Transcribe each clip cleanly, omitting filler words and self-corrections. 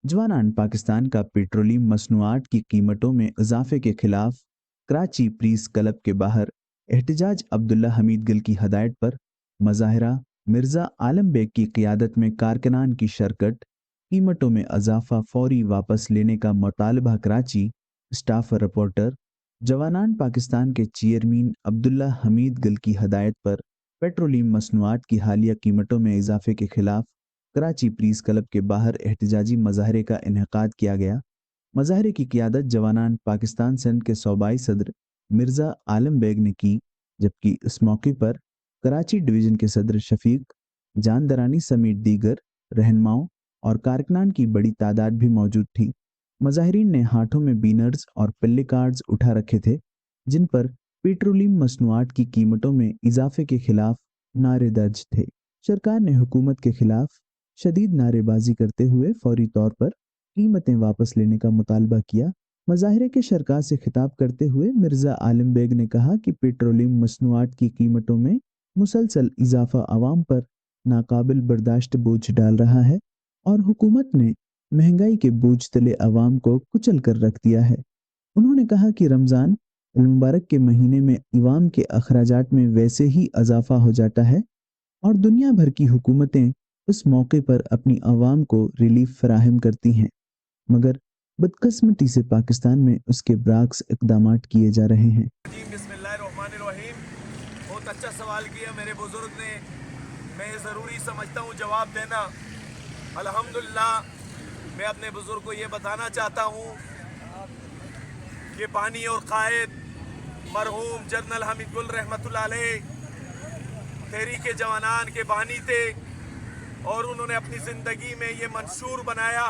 जवानान पाकिस्तान का पेट्रोलियम मसनूआत की कीमतों में इजाफे के खिलाफ कराची प्रेस क्लब के बाहर एहतजाज। अब्दुल्ला हमीद गिल की हदायत पर मजाहरा। मिर्ज़ा आलम बेग की क़ियादत में कारकुनान की शिरकत। कीमतों में इजाफा फौरी वापस लेने का मुतालबा। Karachi staff reporter. जवानान पाकिस्तान के चेयरमैन अब्दुल्ला हमीद गिल की हदायत पर पेट्रोलियम मसनूआत की हालिया कीमतों में इजाफे के खिलाफ कराची प्रेस क्लब के बाहर एहतजाजी मज़ाहरे का इनेकाद किया गया। मज़ाहरे की क़ियादत जवानान पाकिस्तान सिंध के सूबाई सदर मिर्ज़ा आलम बेग ने की, जबकि इस मौके पर कराची डिवीज़न के सदर शफीक जानदरानी समेत दीगर रहनुमाओं और कारकुनान की बड़ी तादाद भी मौजूद थी। मज़ाहिरीन ने हाथों में बीनर्स और प्ले कार्ड्स उठा रखे थे, जिन पर पेट्रोलियम मसनूआत की कीमतों में इजाफे के खिलाफ नारे दर्ज थे। सरकार ने हुकूमत के खिलाफ शदीद नारेबाजी करते हुए फौरी तौर पर कीमतें वापस लेने का मुतालबा किया। मज़ाहिरे के शरका से खिताब करते हुए मिर्ज़ा आलम बेग ने कहा कि पेट्रोलियम मसनूआत की कीमतों में मुसलसल इजाफा आवाम पर नाकाबिल बर्दाश्त बोझ डाल रहा है और हुकूमत ने महंगाई के बोझ तले आवाम को कुचल कर रख दिया है। उन्होंने कहा कि रमज़ान मुबारक के महीने में इवाम के अखराजात में वैसे ही इजाफा हो जाता है और दुनिया भर की हुकूमतें उस मौके पर अपनी आवाम को रिलीफ फराहम करती हैं, मगर बदकिस्मती से पाकिस्तान में उसके बरअक्स इक़दामात किए जा रहे हैं। बिस्मिल्लाहिर्रहमानिर्रहीम। बहुत अच्छा सवाल किया मेरे बुजुर्ग ने, मैं ज़रूरी समझता हूँ जवाब देना। अल्हम्दुलिल्लाह, मैं अपने बुजुर्ग को ये बताना चाहता हूँ कि बानी और कायद मरहूम जनरल हमीद गुल रहमतुल्लाह अलैह तहरीक जवानान के बानी थे और उन्होंने अपनी ज़िंदगी में ये मंशूर बनाया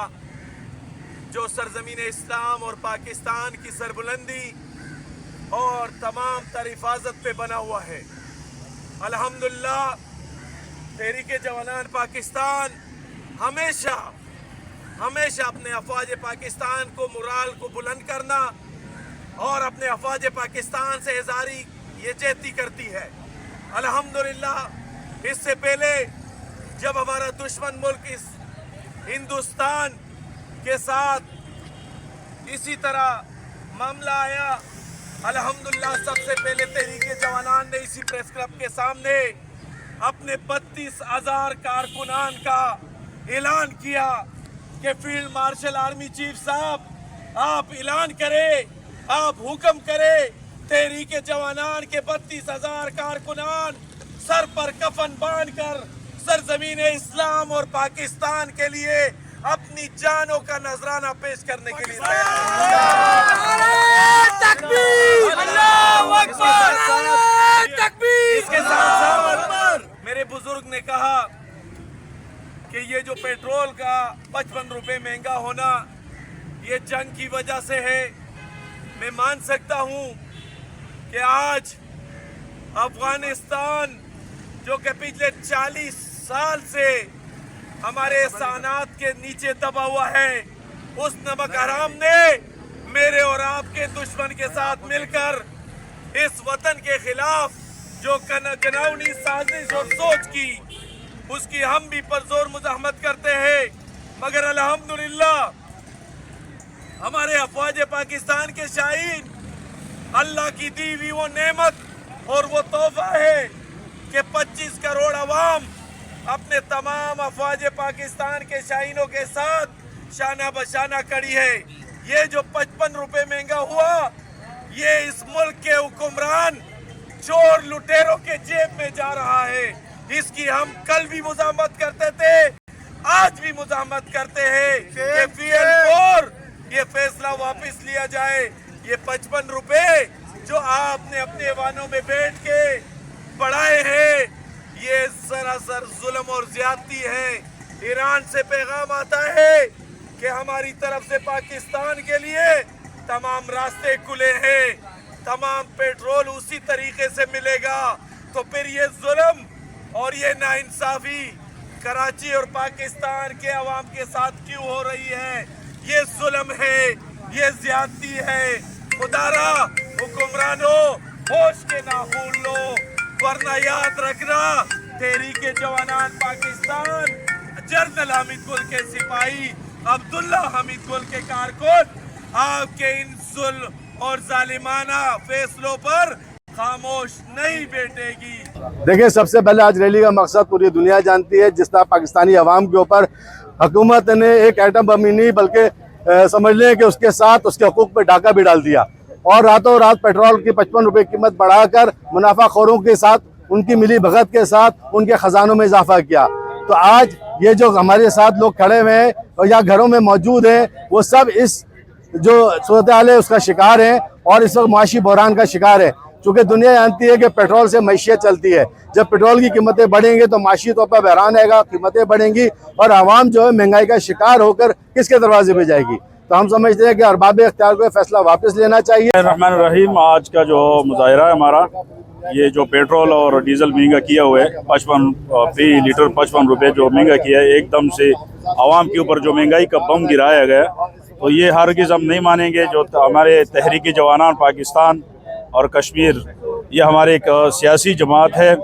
जो सरज़मीन इस्लाम और पाकिस्तान की सरबुलंदी और तमाम तर हिफाजत पे बना हुआ है। अल्हम्दुलिल्लाह, तहरीक जवानान पाकिस्तान हमेशा हमेशा अपने अफवाज पाकिस्तान को मुराल को बुलंद करना और अपने अफवाज पाकिस्तान से इज़हारी ये जेती करती है। अल्हम्दुलिल्लाह, इससे पहले जब हमारा दुश्मन मुल्क इस हिंदुस्तान के साथ इसी तरह मामला आया, अल्हम्दुलिल्लाह सबसे पहले तहरीक जवानान ने इसी प्रेस क्लब के सामने अपने 32,000 कारकुनान का ऐलान किया कि फील्ड मार्शल आर्मी चीफ साहब, आप ऐलान करें, आप हुक्म करें, तहरीक जवानान के 32,000 कारकुनान सर पर कफन बांधकर सरजमीन इस्लाम और पाकिस्तान के लिए अपनी जानों का नजराना पेश करने के लिए इसके साथ मेरे बुजुर्ग ने कहा कि ये जो पेट्रोल का 55 रुपए महंगा होना ये जंग की वजह से है। मैं मान सकता हूँ कि आज अफगानिस्तान जो कि पिछले 40 साल से हमारे सानात के नीचे दबा हुआ है, उस नमक हराम ने मेरे और आपके दुश्मन के साथ मिलकर इस वतन के खिलाफ जो कनाउनी साजिश और सोच की, उसकी हम भी परजोर मुजाहमत करते हैं। मगर अल्हम्दुलिल्लाह, हमारे अफवाज पाकिस्तान के शाहीन अल्लाह की दी हुई वो नेमत और वो तोहफा है कि 25 करोड़ अवाम अपने तमाम अफवाज पाकिस्तान के शाहीनों के साथ शाना बशाना खड़ी है। ये जो 55 रुपए महंगा हुआ, ये इस मुल्क के हुक्मरान चोर लुटेरों के जेब में जा रहा है। इसकी हम कल भी मुजाहमत करते थे, आज भी मुजाहमत करते हैं कि PL4 ये फैसला वापस लिया जाए। ये 55 रुपए जो आपने अपने वाहनों में बैठ के बढ़ाए हैं, ये सरासर जुल्म और ज्यादती है। ईरान से पैगाम आता है कि हमारी तरफ से पाकिस्तान के लिए तमाम रास्ते खुले हैं, तमाम पेट्रोल उसी तरीके से मिलेगा। तो फिर ये जुल्म और ये नाइंसाफी कराची और पाकिस्तान के अवाम के साथ क्यों हो रही है? ये जुल्म है, ये ज्यादती है। खुदारा हुक्मरानों, होश के नाखून लो, वरना याद रखना तहरीक जवानान पाकिस्तान जनरल हामिद गुल के सिपाही अब्दुल्ला हमीद गुल के कारकुन आपके इन जुल्म और जालिमाना फैसलों पर खामोश नहीं बैठेगी। देखिए, सबसे पहले आज रैली का मकसद पूरी दुनिया जानती है। जिस तरह पाकिस्तानी अवाम के ऊपर हुकूमत ने एक एटम बम ही नहीं बल्कि समझ लें कि उसके साथ उसके हकूक़ पे डाका भी डाल दिया और रातों रात पेट्रोल की 55 रुपये कीमत बढ़ाकर मुनाफाखोरों के साथ, उनकी मिली भगत के साथ उनके ख़जानों में इजाफा किया। तो आज ये जो हमारे साथ लोग खड़े हुए हैं और या घरों में मौजूद हैं, वो सब इस जो सूरत हाल है उसका शिकार हैं और इस वक्त मुआशी बहरान का शिकार है। चूँकि दुनिया जानती है कि पेट्रोल से मईशियत चलती है। जब पेट्रोल की कीमतें बढ़ेंगी तो माशी तौर पर बहरान आएगा, कीमतें बढ़ेंगी और आवाम जो है महंगाई का शिकार होकर किसके दरवाजे पे जाएगी। तो हम समझते हैं कि अरबाब इख्तियार को फैसला वापस लेना चाहिए। रहमान रहीम, आज का जो मुजाहिरा है हमारा, ये जो पेट्रोल और डीजल महंगा किया हुआ है, 55 फी लीटर 55 रुपये जो महंगा किया है, एकदम से आवाम के ऊपर जो महंगाई का बम गिराया गया, तो ये हरगिज़ हम नहीं मानेंगे। जो हमारे तहरीकी जवानान पाकिस्तान और कश्मीर, ये हमारे एक सियासी जमात है,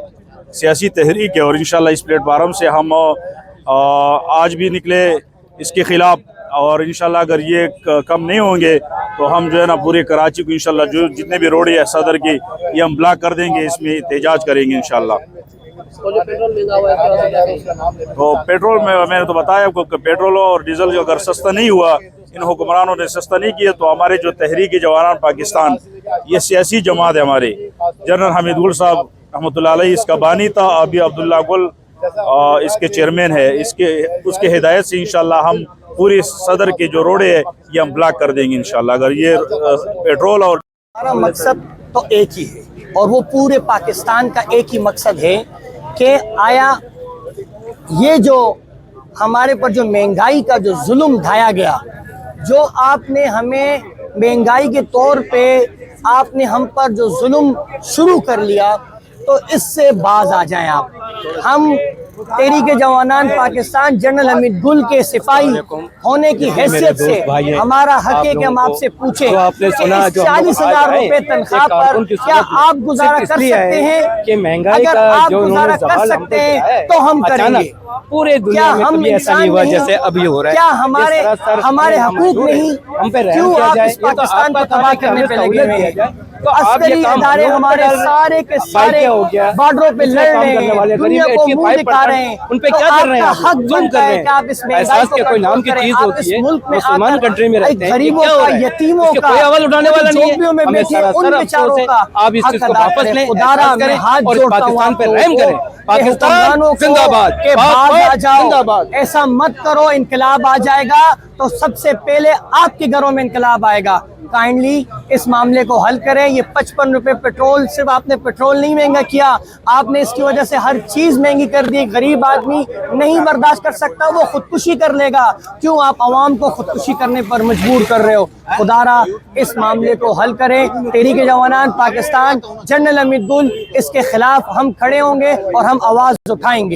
सियासी तहरीक है और इंशाल्लाह इस प्लेटफार्म से हम आज भी निकले इसके ख़िलाफ़ और इंशाल्लाह अगर ये कम नहीं होंगे तो हम जो है ना पूरे कराची को इंशाल्लाह जो जितने भी रोड है सदर की, ये हम ब्लॉक कर देंगे, इसमें एहतजाज करेंगे इंशाल्लाह। तो पेट्रोल में मैंने तो बताया आपको कि पेट्रोल और डीजल जो अगर सस्ता नहीं हुआ, इन हुक्मरानों ने सस्ता नहीं किया, तो हमारे जो तहरीकी जवानान पाकिस्तान, ये सियासी जमात है हमारे, जनरल हमीद गुल साहब रहमतुल्लाह अलैह इसका बानी था, अभी अब्दुल्ला गुल इसके चेयरमैन है, उसके हिदायत से इंशाल्लाह हम पूरी सदर के जो रोडे है ये हम ब्लॉक कर देंगे इंशाल्लाह। अगर ये पेट्रोल और हमारा मकसद तो एक ही है और वो पूरे पाकिस्तान का एक ही मकसद है कि आया ये जो हमारे पर जो महंगाई का जो जुल्म ढाया गया, जो आपने हमें महंगाई के तौर पे आपने हम पर जो जुल्म शुरू कर लिया, तो इससे बाज आ जाएं आप। हम तहरीक जवानान पाकिस्तान जनरल हमीद गुल के सिपाही होने की हैसियत से हमारा हक है कि हम आपसे पूछें कि 40,000 रुपए तनख्वाह पर क्या आप गुजारा कर सकते हैं? अगर आप गुजारा कर सकते हैं तो हम करेंगे। पूरे दुनिया में कभी ऐसा नहीं हुआ जैसे अभी हो रहा है। क्या हमारे हकूक नहीं? क्यों आप इस पाकिस्तान को तबाह करने पे लगे हुए हैं? तो अस्करी इदारे हमारे सारे के सारे बॉर्डरों पे लड़ रहे हैं, दुनिया को मुंह दिखा रहे हैं, उन पे क्या कर रहे हैं? हक बनता है कि आप इस महंगाई को कोई नाम की चीज होती है, मुसलमान कंट्री में रहते हैं, गरीबों का, यतीमों का, कोई आवाज उठाने वाला नहीं है। में बैठे उन बेचारों का आप इस चीज को वापस लें, उदारा में हाथ जोड़ता हूं पाकिस्तान पे रहम करें। पाकिस्तान जिंदाबाद, के बाद आ जाओ, ऐसा मत करो, इनकलाब आ जाएगा तो सबसे पहले आपके घरों में इनकलाब आएगा। काइंडली इस मामले को हल करें। ये 55 रुपए पेट्रोल, सिर्फ आपने पेट्रोल नहीं महंगा किया, आपने इसकी वजह से हर चीज महंगी कर दी। गरीब आदमी नहीं बर्दाश्त कर सकता, वो खुदकुशी कर लेगा। क्यों आप आवाम को खुदकुशी करने पर मजबूर कर रहे हो? खुदारा इस मामले को हल करें। तहरीक जवानान पाकिस्तान जनरल हमीद गुल, इसके खिलाफ हम खड़े होंगे और हम आवाज उठाएंगे।